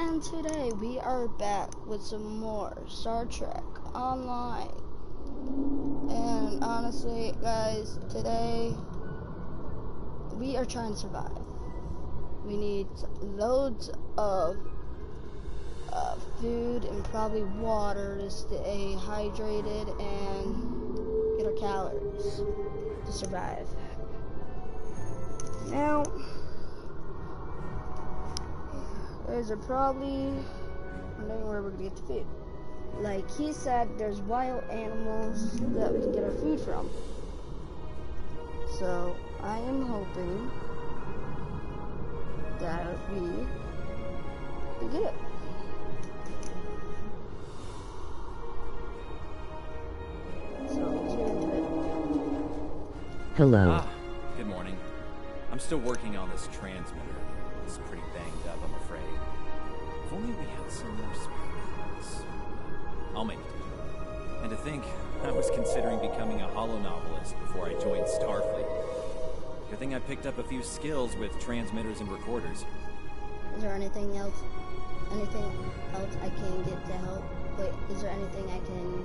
And today we are back with some more Star Trek Online. And honestly, guys, today we are trying to survive. We need loads of food and probably water to stay hydrated and get our calories to survive. Now, guys are probably wondering where we're gonna get the food. Like he said, there's wild animals that we can get our food from. So I am hoping that we can get it. So let's get into it. Hello. Good morning. I'm still working on this transmitter. It's pretty banged up, I'm afraid. If only we had some more spare parts. I'll make it. And to think, I was considering becoming a holonovelist before I joined Starfleet. Good thing I picked up a few skills with transmitters and recorders. Is there anything else? Anything else I can get to help? Wait, is there anything I can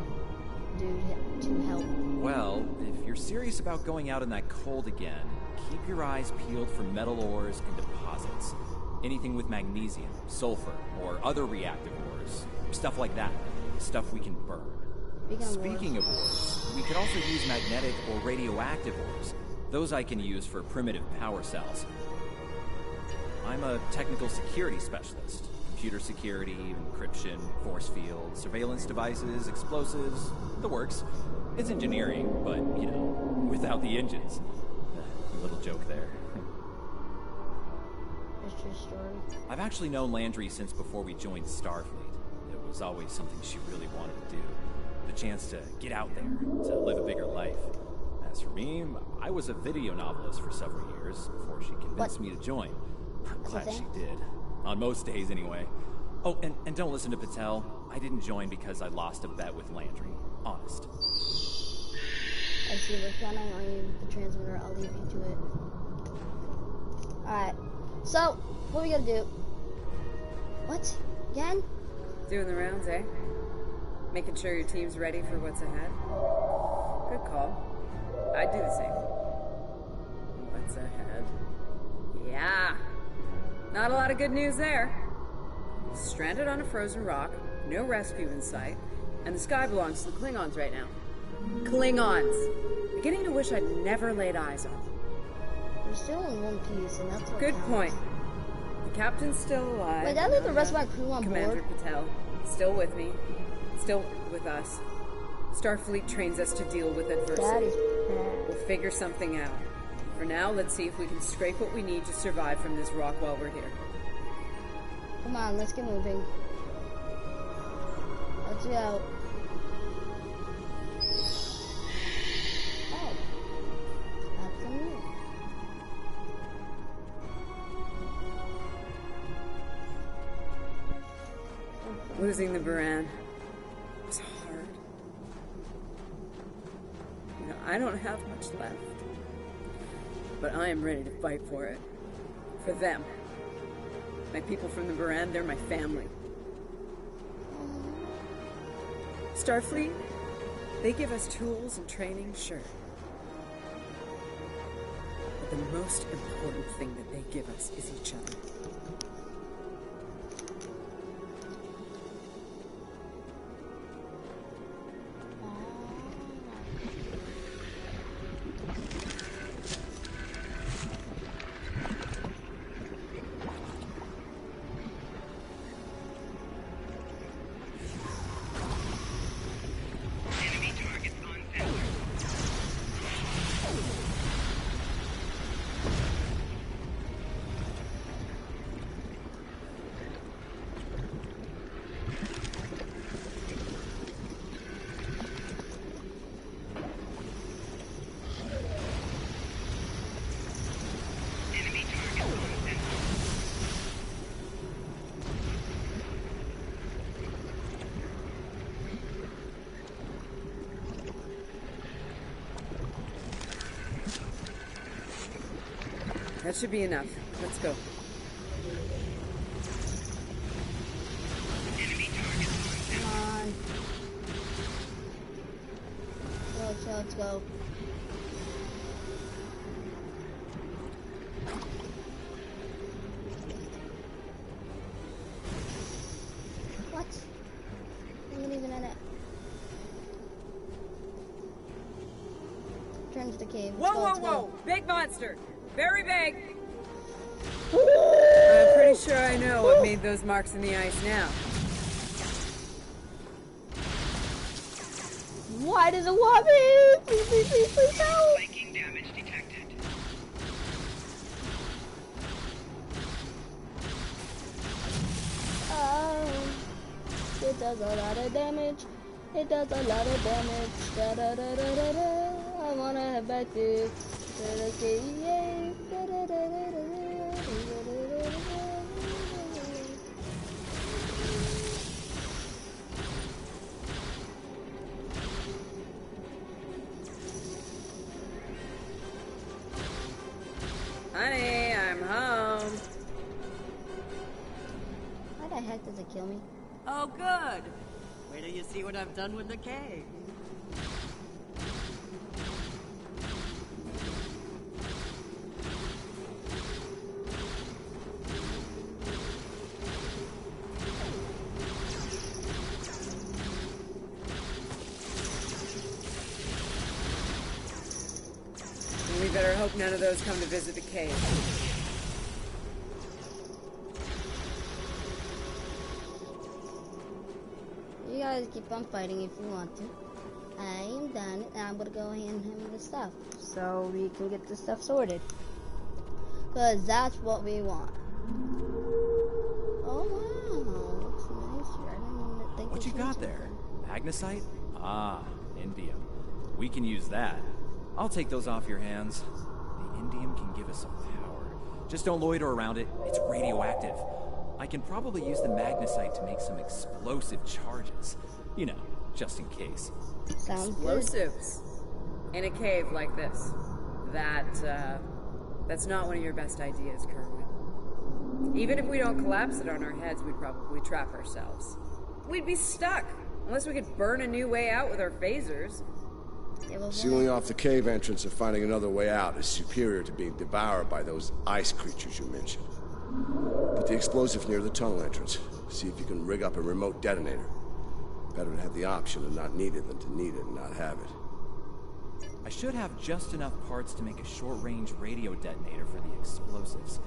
do to help? Well, if you're serious about going out in that cold again, keep your eyes peeled for metal ores and deposits. Anything with magnesium, sulfur, or other reactive ores. Stuff like that. Stuff we can burn. Speaking of ores, we could also use magnetic or radioactive ores. Those I can use for primitive power cells. I'm a technical security specialist. Computer security, encryption, force field, surveillance devices, explosives, the works. It's engineering, but, you know, without the engines. A little joke there. What's your story? I've actually known Landry since before we joined Starfleet. It was always something she really wanted to do. The chance to get out there, to live a bigger life. As for me, I was a video novelist for several years before she convinced me to join. I'm glad she did. On most days, anyway. Oh, and don't listen to Patel. I didn't join because I lost a bet with Landry. Honest. I see we're counting on you, the transmitter. I'll leave you to it. Alright. So, what are we gonna do? What? Again? Doing the rounds, eh? Making sure your team's ready for what's ahead? Good call. I'd do the same. What's ahead? Yeah. Not a lot of good news there. Stranded on a frozen rock, no rescue in sight, and the sky belongs to the Klingons right now. Klingons! Beginning to wish I'd never laid eyes on them. We're still in one piece, and that's what Good counts. point. The captain's still alive. Wait, did I leave the rest of my crew on Commander board? Patel, still with me. Still with us. Starfleet trains us to deal with adversity. That is bad. We'll figure something out. For now, let's see if we can scrape what we need to survive from this rock while we're here. Come on, let's get moving. Let's go. Oh. That's a new. Losing the Baran was hard. You know, I don't have much left. But I am ready to fight for it. For them. My people from the Baran, they're my family. Starfleet, they give us tools and training, sure. But the most important thing that they give us is each other. That should be enough. Let's go. Let's go. What? I'm not even in it. Turn to the cave. Whoa! Big monster! Very big! I'm pretty sure I know what made those marks in the ice now. Why does it want me? Please help! Spiking damage detected. It does a lot of damage. It does a lot of damage. Da da da da da da. I wanna head back to the cave. Da da da da da da. Honey, I'm home. Why the heck does it kill me? Oh, good. Wait till you see what I've done with the cave. We better hope none of those come to visit the cave. You guys keep on fighting if you want to. I am done, and I'm gonna go hand him the stuff so we can get the stuff sorted. Cause that's what we want. Oh wow, looks nice here. I didn't even think. What you got there? Magnesite? Ah, indium. We can use that. I'll take those off your hands. The indium can give us some power. Just don't loiter around it. It's radioactive. I can probably use the magnesite to make some explosive charges. You know, just in case. Sounds good. Explosives. In a cave like this. That's not one of your best ideas, Kerwin. Even if we don't collapse it on our heads, we'd probably trap ourselves. We'd be stuck. Unless we could burn a new way out with our phasers. Sealing off the cave entrance and finding another way out is superior to being devoured by those ice creatures you mentioned. Put the explosive near the tunnel entrance. See if you can rig up a remote detonator. Better to have the option and not need it than to need it and not have it. I should have just enough parts to make a short-range radio detonator for the explosives.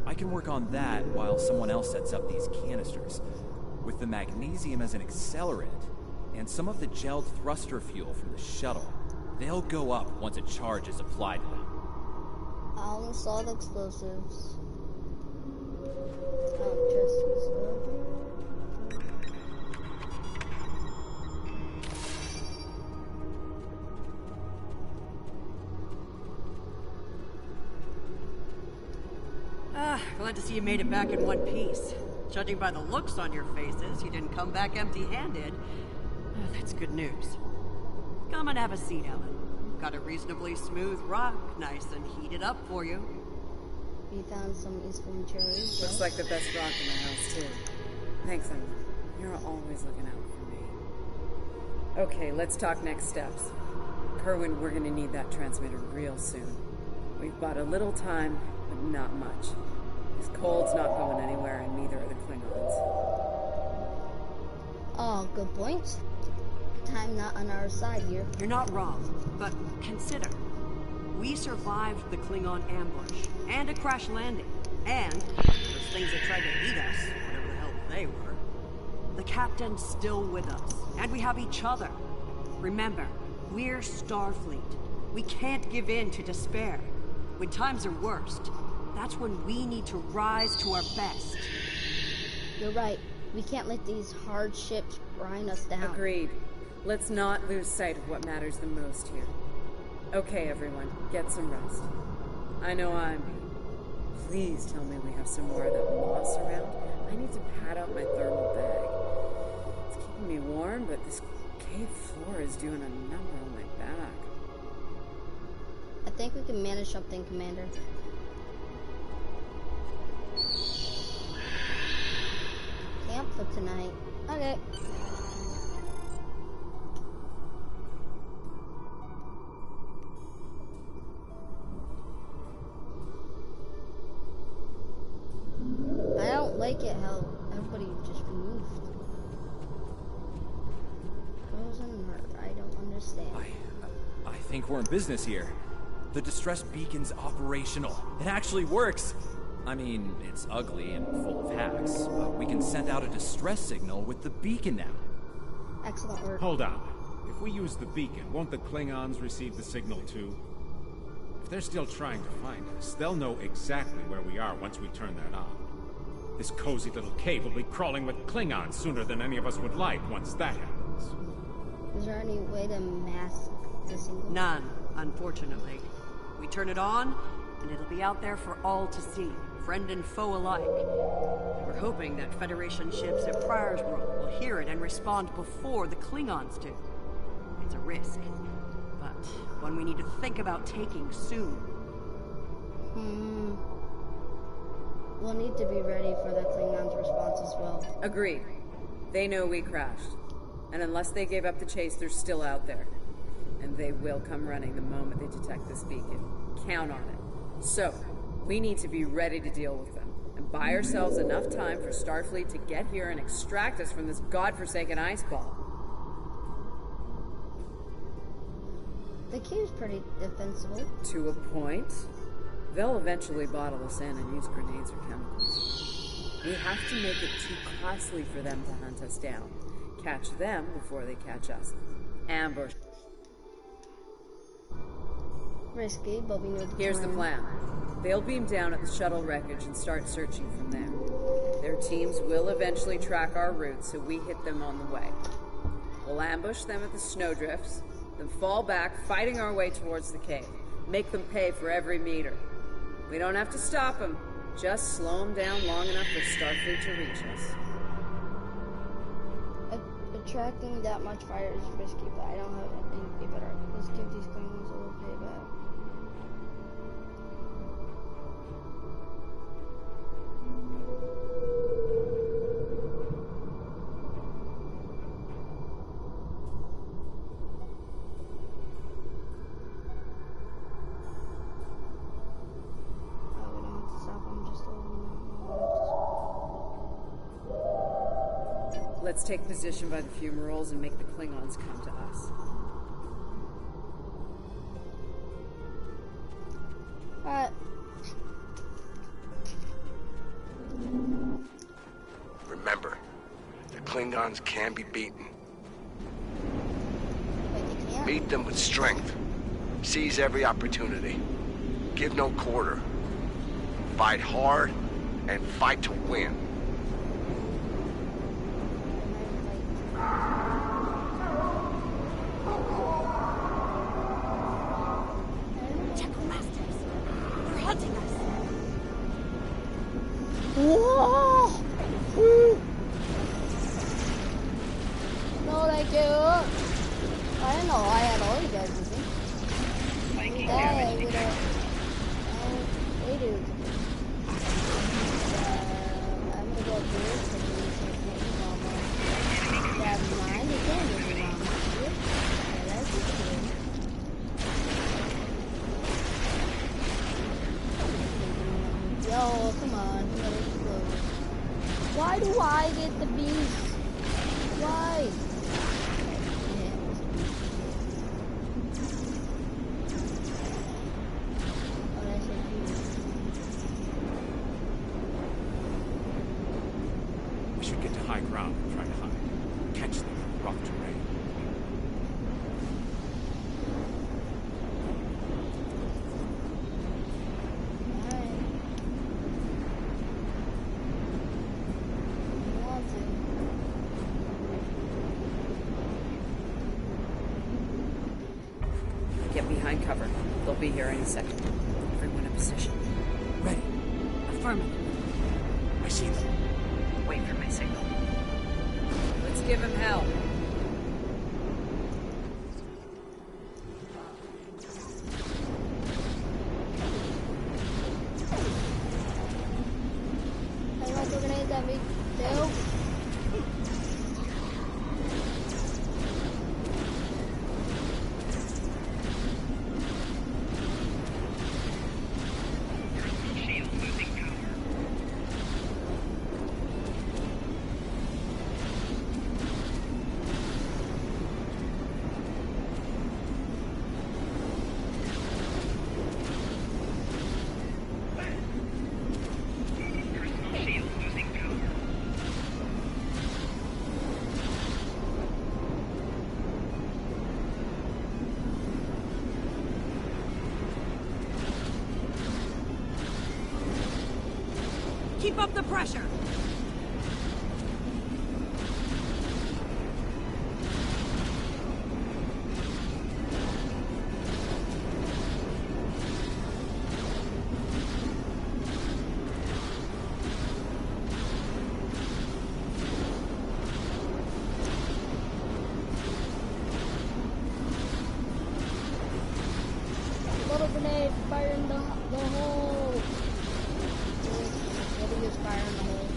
I can work on that while someone else sets up these canisters. With the magnesium as an accelerant, and some of the gelled thruster fuel from the shuttle, they'll go up once a charge is applied to them. I'll install the explosives. I'll just use it. Glad to see you made it back in one piece. Judging by the looks on your faces, you didn't come back empty-handed. That's good news. Come and have a seat, Ellen. Got a reasonably smooth rock, nice and heated up for you. We found some useful materials. Looks like the best rock in the house, too. Thanks, Emma. You're always looking out for me. Okay, let's talk next steps. Kerwin, we're gonna need that transmitter real soon. We've bought a little time, but not much. This cold's not going anywhere, and neither are the Klingons. Oh, good points. Time not on our side here. You're not wrong, but consider. We survived the Klingon ambush, and a crash landing, and those things that tried to eat us, whatever the hell they were. The captain's still with us, and we have each other. Remember, we're Starfleet. We can't give in to despair. When times are worst, that's when we need to rise to our best. You're right. We can't let these hardships grind us down. Agreed. Let's not lose sight of what matters the most here. Okay, everyone, get some rest. I know I'm... Please tell me we have some more of that moss around. I need to pad out my thermal bag. It's keeping me warm, but this cave floor is doing a number on my back. I think we can manage something, Commander. Camp for tonight. Okay. get help. Everybody just moved. Frozen or I don't understand. I think we're in business here. The distress beacon's operational. It actually works. I mean, it's ugly and full of hacks, but we can send out a distress signal with the beacon now. Excellent work. Hold on. If we use the beacon, won't the Klingons receive the signal too? If they're still trying to find us, they'll know exactly where we are once we turn that on. This cozy little cave will be crawling with Klingons sooner than any of us would like once that happens. Is there any way to mask the signal? None, unfortunately. We turn it on, and it'll be out there for all to see, friend and foe alike. We're hoping that Federation ships at Pryor's World will hear it and respond before the Klingons do. It's a risk, but one we need to think about taking soon. We'll need to be ready for the Klingons' response as well. Agreed. They know we crashed. And unless they gave up the chase, they're still out there. And they will come running the moment they detect this beacon. Count on it. So, we need to be ready to deal with them. And buy ourselves enough time for Starfleet to get here and extract us from this godforsaken ice ball. The cave's pretty defensible. To a point. They'll eventually bottle us in and use grenades or chemicals. We have to make it too costly for them to hunt us down. Catch them before they catch us. Ambush. Risky, but we know the Here's the plan. They'll beam down at the shuttle wreckage and start searching from there. Their teams will eventually track our route, so we hit them on the way. We'll ambush them at the snowdrifts, then fall back, fighting our way towards the cave. Make them pay for every meter. We don't have to stop them, just slow them down long enough for Starfleet to reach us. Attracting that much fire is risky, but I don't have anything better. Let's give these Klingons a little payback. Oh, we don't have to stop them, just a little. Let's take position by the fumaroles and make the Klingons come to us. Alright. Remember, the Klingons can be beaten. Wait, they can't? Meet them with strength. Seize every opportunity. Give no quarter. Fight hard and fight to win. Whoa! Woo! No, thank you. I didn't know I had all you guys with me. Hey, we don't. They do. I'm gonna go here because we mama. Grab mine. You can give me mama. Yeah, that's good. Yo, come on. You gotta explode. Why do I get the beast? Why? We should get to high ground and try to hide. Catch them in rough terrain. Get behind cover. They'll be here any second. Everyone in position. Ready. Affirmative. I see them. Wait for my signal. Let's give him hell. I want to grenade that big tail. up the pressure! Little grenade, fire in the hole. What do you use fire in the hole?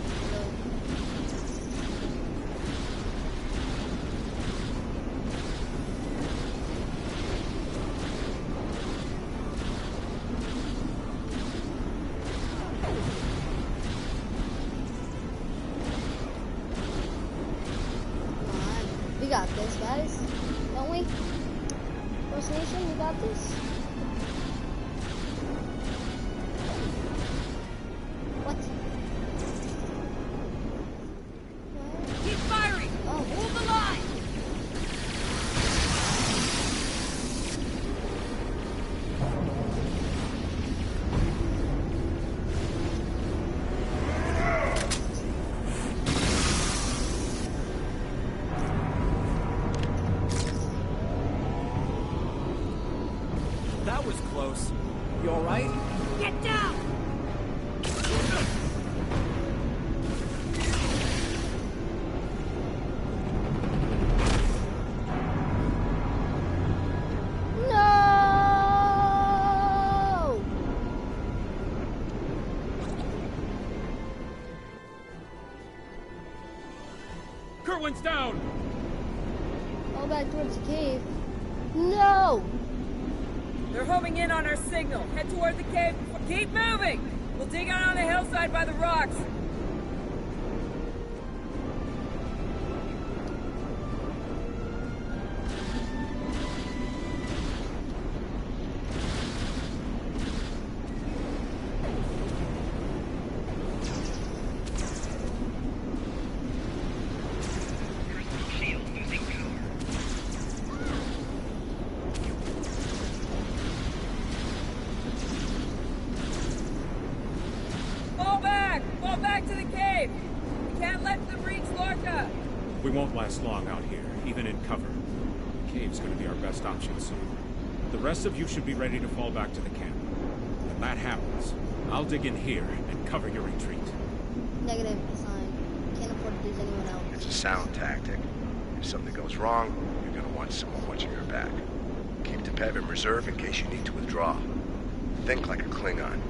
Come on, we got this, guys. Don't we? First Nation, we got this. What? Keep firing! Oh. Hold the line! That was close. You alright? Get down! No! Kerwin's down! All back towards the cave. No! They're homing in on our signal. Head toward the cave. Keep moving! We'll dig out on the hillside by the rocks. Fall back! Fall back to the cave! We can't let them reach Lorca! We won't last long out here, even in cover. The cave's gonna be our best option soon. The rest of you should be ready to fall back to the camp. When that happens, I'll dig in here and cover your retreat. Negative sign. Can't afford to lose anyone else. It's a sound tactic. If something goes wrong, you're gonna want someone watching your back. Keep the Pev in reserve in case you need to withdraw. Think like a Klingon.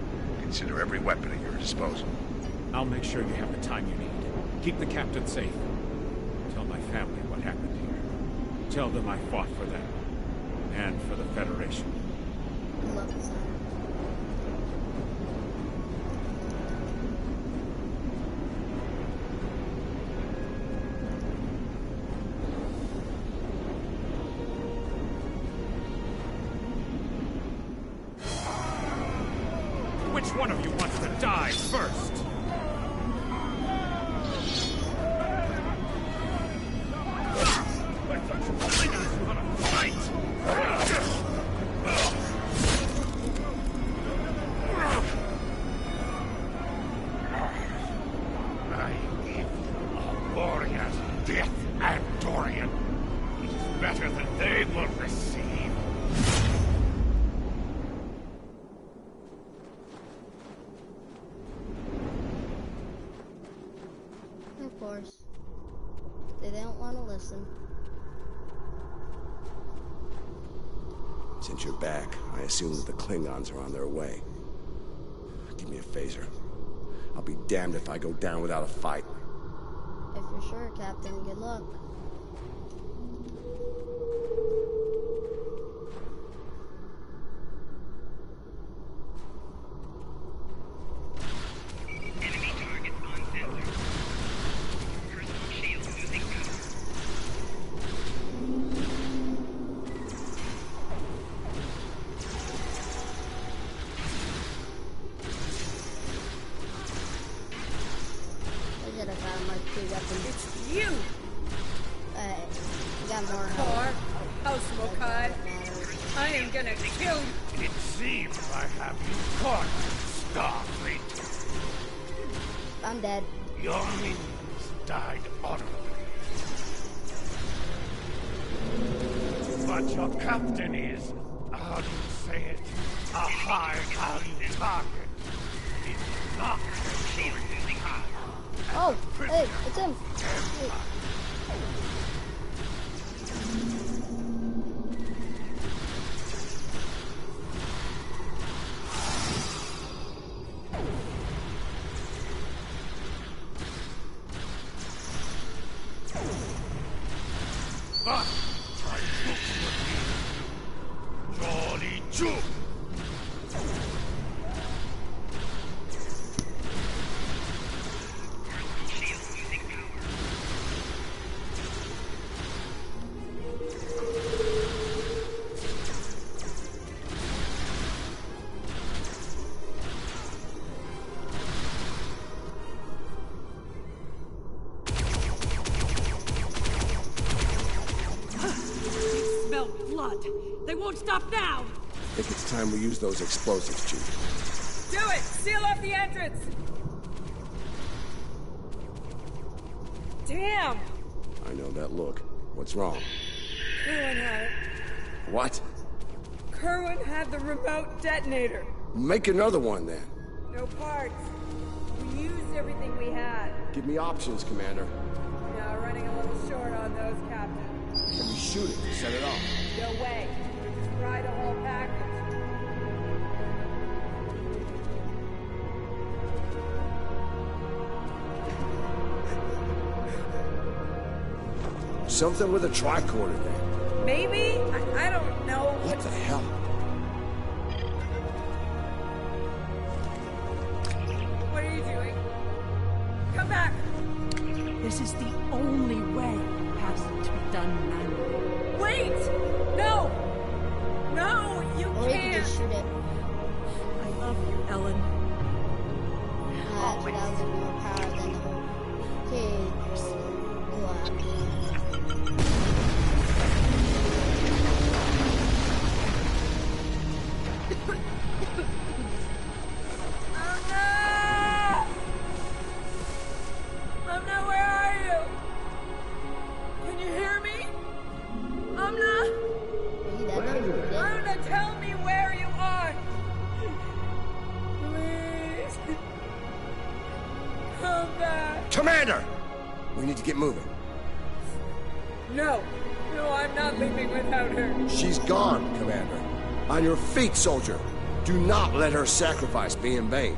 Consider every weapon at your disposal. I'll make sure you have the time you need. Keep the captain safe. Tell my family what happened here. Tell them I fought for them. And for the Federation. I love the sign. Which one of you wants to die first? I give a glorious death and Dorian. It is better than they will receive. Of course. They don't want to listen. Since you're back, I assume that the Klingons are on their way. Give me a phaser. I'll be damned if I go down without a fight. If you're sure, Captain, good luck. Enemy target on sensor. Personal shield losing power. I should have got my 2 weapons. It's you! We got more Car, help. House Mokai. I am gonna kill you! It seems I have you caught, Starfleet. I'm dead. Your minions died honorably. But your captain is, how do you say it, a high-value target. It's not Oh, hey, it's him. Wait. But I took Jolly Juke. Shield losing power. They smell blood. They won't stop now. I think it's time we use those explosives, Chief. Do it! Seal off the entrance! Damn! I know that look. What's wrong? Kerwin had it. What? Kerwin had the remote detonator. Make another one, then. No parts. We used everything we had. Give me options, Commander. Now running a little short on those, Captain. Can we shoot it to set it off? No way. Just try the whole package. Something with a tricorder, then. Maybe? I don't know. What the hell? What are you doing? Come back! This is the only way it has to be done manually. Wait! No! No, you Or we can can't! just shoot it. I love you, Ellen. That would have more power than the whole cage. Amna, where are you? Can you hear me? Amna! Amna, tell me where you are! Please! Come back! Commander! We need to get moving. No! No, I'm not leaving without her. She's gone, Commander. On your feet, soldier. Do not let her sacrifice be in vain.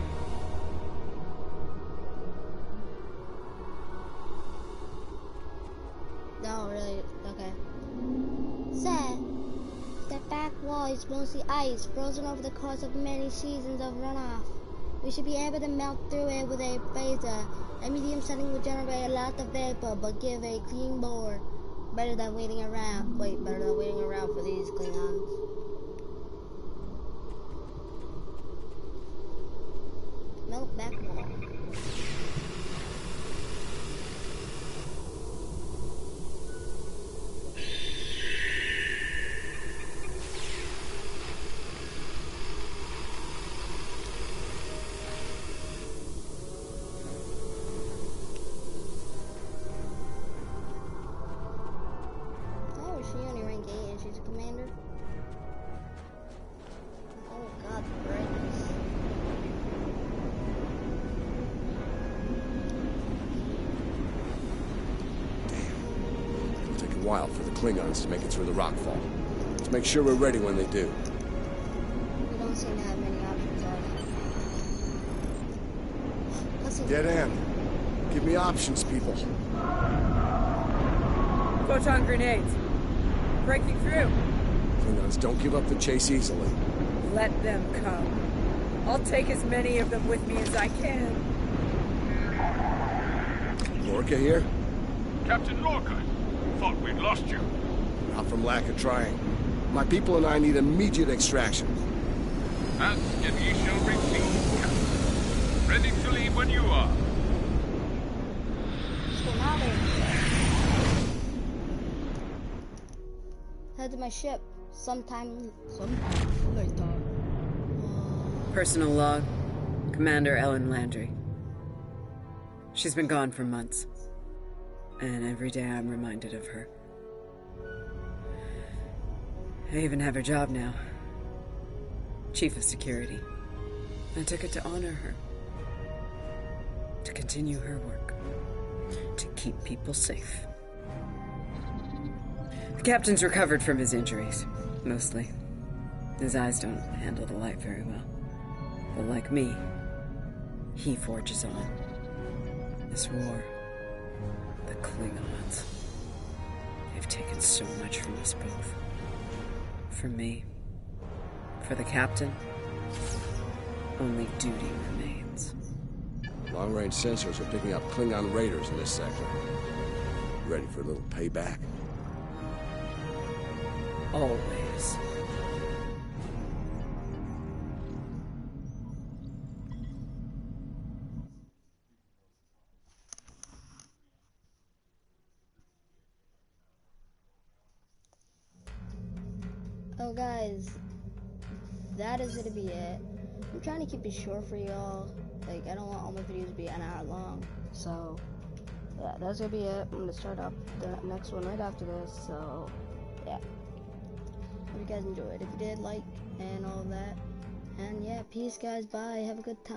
No, really. Okay. Sir, the back wall is mostly ice, frozen over the course of many seasons of runoff. We should be able to melt through it with a phaser. A medium setting will generate a lot of vapor, but give a clean bore. Better than waiting around. Wait, better than waiting around for these Klingons. Melt back wall. Oh, she only rank 8 and she's a commander? Oh god, brightness. It'll take a while for the Klingons to make it through the rockfall. Let's make sure we're ready when they do. We don't seem to have many options, are we? Let's see. Dead end. Give me options, people. Photon grenades. Breaking through. Klingons don't give up the chase easily. Let them come. I'll take as many of them with me as I can. Lorca here? Captain Lorca, thought we'd lost you. Not from lack of trying. My people and I need immediate extraction. Ask and ye shall receive, Captain. Ready to leave when you are. Let's go now then. Head to my ship. Sometime later. Personal log. Commander Ellen Landry. She's been gone for months. And every day I'm reminded of her. I even have her job now. Chief of Security. I took it to honor her. To continue her work. To keep people safe. The captain's recovered from his injuries, mostly. His eyes don't handle the light very well. But like me, he forges on. This war, the Klingons, they've taken so much from us both. From me, for the captain, only duty remains. Long-range sensors are picking up Klingon raiders in this sector. Ready for a little payback? Always. Oh guys, that is gonna be it. I'm trying to keep it short for y'all. Like, I don't want all my videos to be an hour long. So yeah, that's gonna be it. I'm gonna start up the next one right after this. So yeah, hope you guys enjoyed. If you did, like and all that. And yeah, peace guys, bye, have a good time.